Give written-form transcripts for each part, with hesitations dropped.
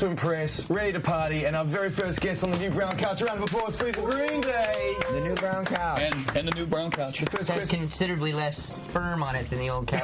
to impress, ready to party, and our very first guest on the new brown couch. A round of applause, please, for Green Day. The new brown couch. And the new brown couch. The first has considerably less sperm on it than the old couch.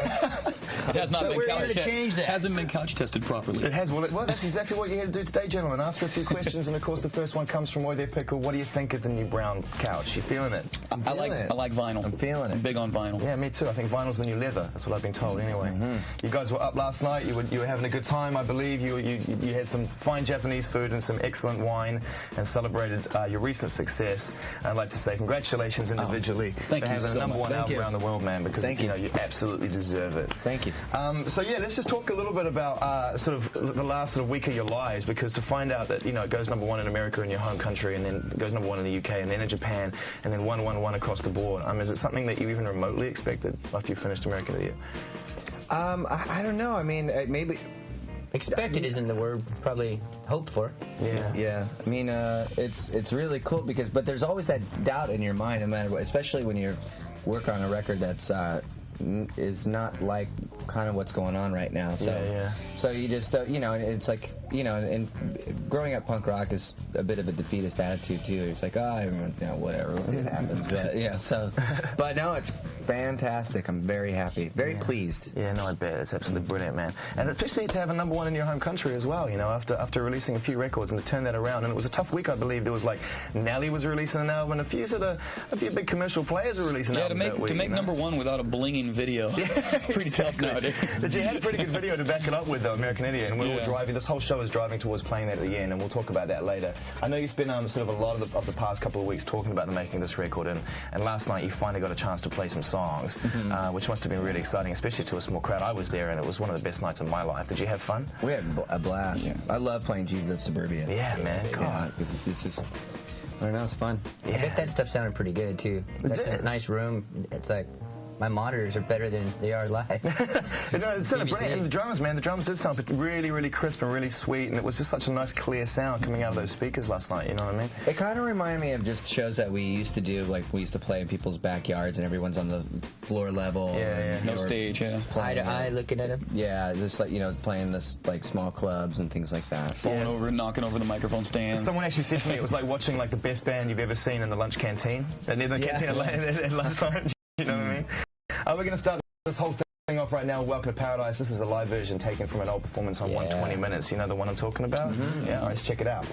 It has not been couch tested. Change that. Hasn't been couch tested properly. It has. Well, that's exactly what you're here to do today, gentlemen. Ask her a few questions, and of course, the first one comes from Roy their Pickle. What do you think of the new brown couch? You feeling it? I like vinyl. I'm feeling it. I'm big on vinyl. Yeah, me too. I think vinyl's the new leather. That's what I've been told. Anyway, you guys were up last night. You were having a good time, I believe. You had some fine Japanese food and some excellent wine, and celebrated your recent success. I'd like to say congratulations individually for having a #1 album around the world, man. Because you absolutely deserve it. Thank you. So yeah, let's just talk a little bit about sort of the last sort of week of your lives, because to find out that it goes #1 in America in your home country, and then it goes #1 in the UK, and then in Japan, and then 1 across the board. Is it something that you even remotely expected after you finished American Idiot? I don't know. I mean, maybe. Expected isn't the word. Probably hoped for. Yeah. Yeah. I mean, it's really cool but there's always that doubt in your mind, no matter what, especially when you work on a record that's is not like kind of what's going on right now. So, so you just, it's like, and growing up punk rock is a bit of a defeatist attitude too. It's like, whatever, we'll see what happens. But no, it's fantastic. I'm very happy, very pleased. Yeah, no, I bet. It's absolutely brilliant, man. And especially to have a #1 in your home country as well, after releasing a few records, and to turn that around. And it was a tough week, I believe. There was like, Nelly was releasing an album, and a few big commercial players were releasing albums that week. To make #1 without a blinging video, it's pretty tough nowadays. But you had a pretty good video to back it up with, though, American Idiot, and we were driving. This whole show is driving towards playing that at the end, and we'll talk about that later. I know you spent sort of a lot of the past couple of weeks talking about the making of this record, and last night you finally got a chance to play some songs, which must have been really exciting, especially to a small crowd. I was there, and it was one of the best nights of my life. Did you have fun? We had a blast. Yeah. I love playing Jesus of Suburbia. Yeah, man. God. It's just, I don't know, it's fun. Yeah. I bet that stuff sounded pretty good, too. That's a nice room. It's like, my monitors are better than they are live. It sounded brilliant. And the drums, man, the drums did sound really, really crisp and really sweet, and it was just such a nice, clear sound coming out of those speakers last night, you know what I mean? It kind of reminded me of just shows that we used to do, like we used to play in people's backyards, and everyone's on the floor level. Yeah. No stage, eye to eye looking at them. Yeah, just like, playing this, like, small clubs and things like that. Falling over and knocking over the microphone stands. Someone actually said to me it was like watching, like, the best band you've ever seen in the lunch canteen. In the canteen at lunchtime, you know what I mean? We're going to start this whole thing off right now. Welcome to Paradise. This is a live version taken from an old performance on 120 Minutes. You know the one I'm talking about? Yeah, all right, let's check it out.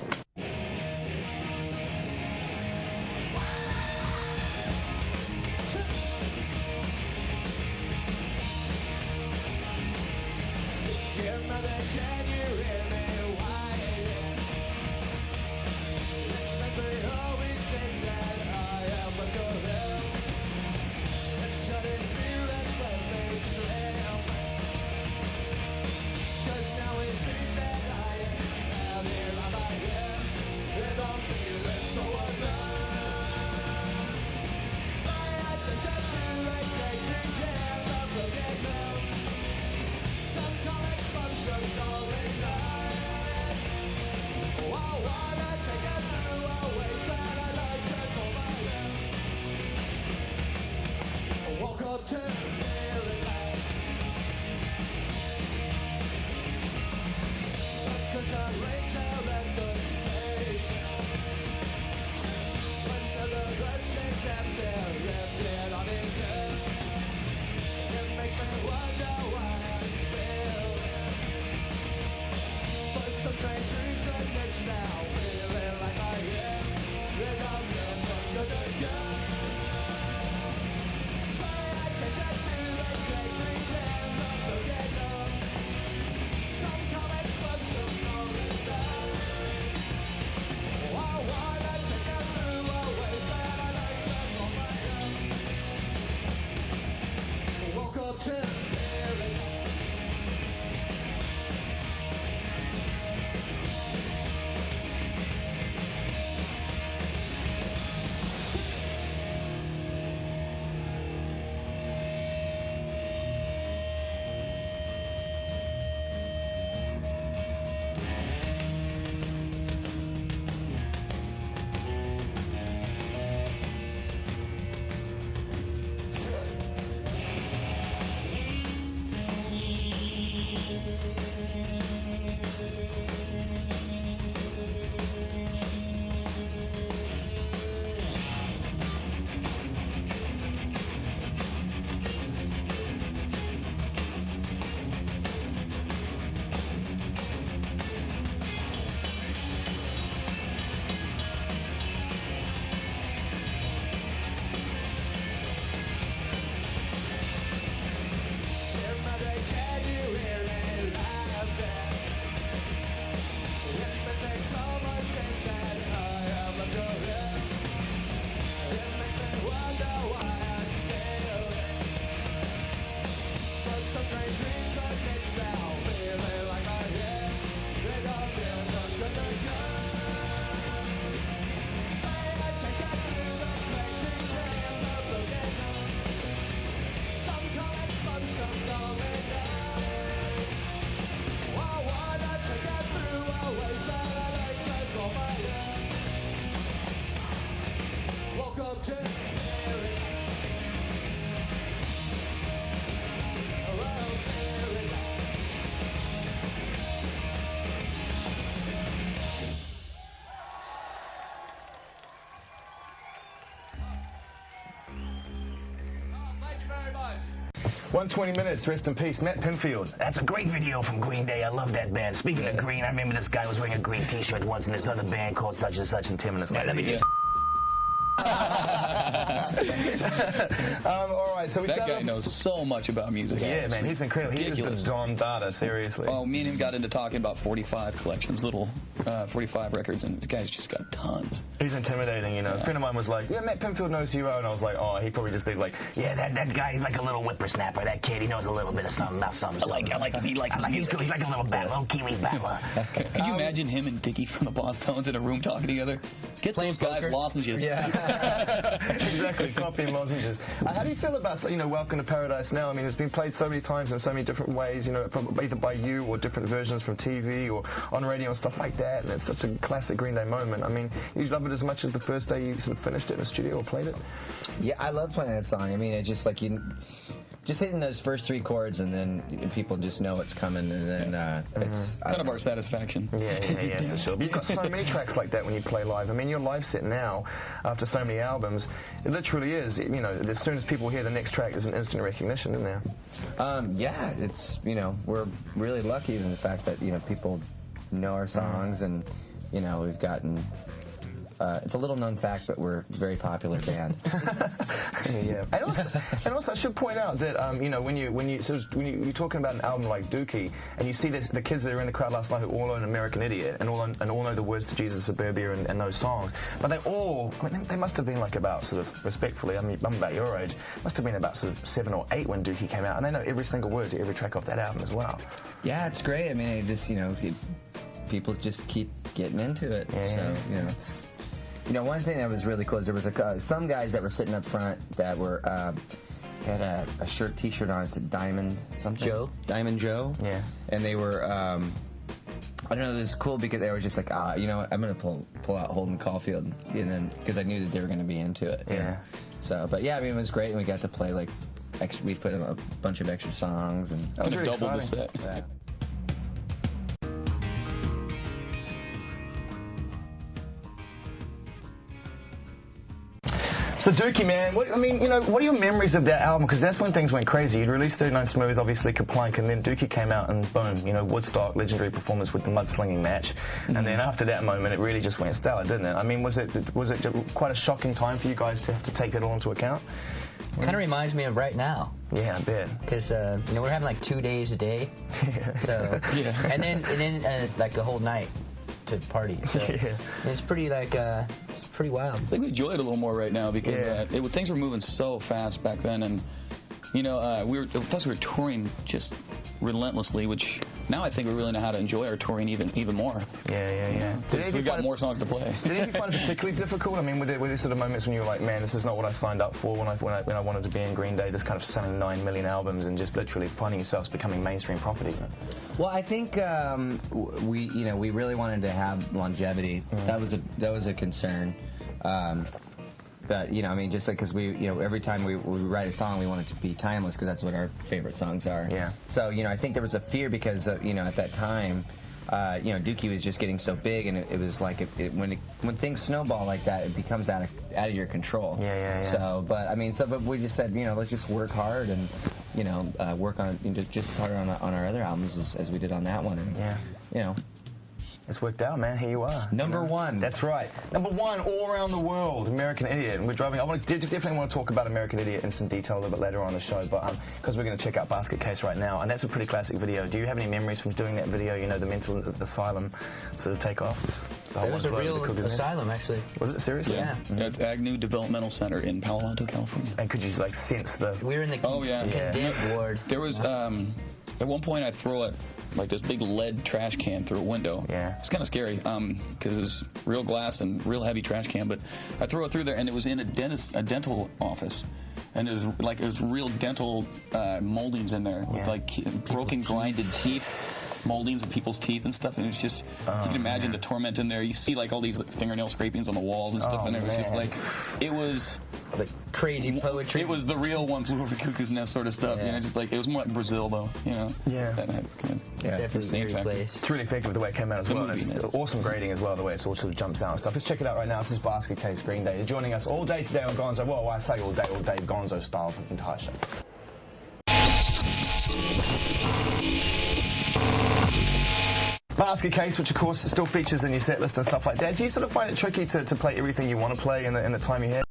Thank you very much. 120 minutes, rest in peace. Matt Pinfield. That's a great video from Green Day. I love that band. Speaking of green, I remember this guy was wearing a green t-shirt once in this other band called such and such, and 10 minutes later. Let me just... All right, so we That started guy knows so much about music. Yeah, man, he's incredible. He is the Don Dada, seriously. Oh, me and him got into talking about 45 collections, little 45 records, and the guy's just got tons. He's intimidating, you know. A friend of mine was like, yeah, Matt Pinfield knows who you are, and I was like, oh, he probably just did like, Yeah, that guy, he's like a little whippersnapper. That kid, he knows a little bit of something about something. He likes his music. He's like a little Kiwi battler. Could you imagine him and Dickie from the Boss Tones in a room talking together? Get those guys lozenges. Yeah. Exactly, coffee and lozenges. How do you feel about, you know, Welcome to Paradise now? I mean, it's been played so many times in so many different ways, you know, either by you or different versions from TV or on radio and stuff like that, and it's such a classic Green Day moment. I mean, you love it as much as the first day you sort of finished it in the studio or played it? Yeah, I love playing that song. I mean, it's just like just hitting those first 3 chords, and then people just know it's coming, and then it's kind of our satisfaction. Yeah, for sure. But you've got so many tracks like that when you play live. I mean, your live set now, after so many albums, it literally is, you know, as soon as people hear the next track, there's an instant recognition, isn't there? Yeah, it's, you know, we're really lucky in the fact that, you know, people know our songs, and, you know, we've gotten... it's a little known fact, but we're a very popular band. Yeah. And also, I should point out that you know, when you're talking about an album like Dookie, and you see the kids that are in the crowd last night who all own American Idiot and all know the words to Jesus Suburbia and those songs, but they all, I mean, they must have been like about, sort of respectfully, I mean, I'm about your age, must have been about sort of 7 or 8 when Dookie came out, and they know every single word to every track off that album as well. Yeah, it's great. I mean, this, you know, people just keep getting into it. Yeah. So, you know, it's... You know, one thing that was really cool is there was some guys that were sitting up front that were had a T-shirt on that said Diamond something. Diamond Joe. Yeah. And they were, I don't know, it was cool because they were just like, you know what, I'm gonna pull out Holden Caulfield, and then because I knew that they were gonna be into it. Yeah. Know? So, but yeah, I mean, it was great, and we got to play like, we put in a bunch of extra songs, and that was really doubled the exciting. set. Yeah. So Dookie, man, what are your memories of that album? Because that's when things went crazy. You'd released 39 Smooth, obviously Kaplank, and then Dookie came out and boom, you know, Woodstock, legendary performance with the mudslinging match. And then after that moment, it really just went stellar, didn't it? I mean, was it quite a shocking time for you guys to have to take that all into account? Kind of reminds me of right now. Yeah, I bet. Because you know, we're having like 2 days a day. So and then like the whole night to party. So it's pretty like pretty wild. I think we enjoy it a little more right now because things were moving so fast back then, and you know, plus we were touring just relentlessly, which now I think we really know how to enjoy our touring even more. Yeah. Because we've got more songs to play. Did you find it particularly difficult? I mean, were there sort of moments when you were like, man, this is not what I signed up for when I wanted to be in Green Day, this kind of selling 9 million albums and just literally finding yourselves becoming mainstream property? You know? Well, I think we really wanted to have longevity. That was a concern. But, you know, I mean, just like, because every time we write a song, we want it to be timeless, because that's what our favorite songs are. Yeah. So, you know, I think there was a fear because, you know, at that time, you know, Dookie was just getting so big, and it was like, when things snowball like that, it becomes out of your control. Yeah. So, but, I mean, but we just said, you know, let's just work hard and, you know, work on, just as hard on our other albums as we did on that one. And, you know. It's worked out, man. Here you are. Number one. That's right. Number one all around the world, American Idiot. And we're driving. I definitely want to talk about American Idiot in some detail a little bit later on the show, but because we're going to check out Basket Case right now, and that's a pretty classic video. Do you have any memories from doing that video? You know, the mental asylum sort of takeoff. That was a real asylum, actually. Was it seriously? Yeah. It's Agnew Developmental Center in Palo Alto, California. And could you like sense the? We were in the condemned ward. There was at one point I'd throw it. Like this big lead trash can through a window. Yeah. It's kind of scary because it's real glass and real heavy trash can. But I throw it through there, and it was in a dental office, and it was real dental moldings in there with like broken, grinded teeth. moldings of people's teeth and stuff, and it was just, you can imagine the torment in there. You see like all these like, fingernail scrapings on the walls and stuff, and it was just like, it was like crazy poetry. It was the real One Flew Over the Cuckoo's Nest sort of stuff, you know, just like, it was more like Brazil though, you know. Yeah. That had kind of Definitely the same very factor. place. It's really effective the way it came out as well. movie, It's man. awesome grading as well, the way it all sort of jumps out and stuff. Let's check it out right now. This is Basket Case Green Day. You're joining us all day today on Gonzo. Well, I say all day Gonzo style for the entire show. Basket Case, which of course still features in your set list and stuff like that. Do you sort of find it tricky to play everything you want to play in the time you have?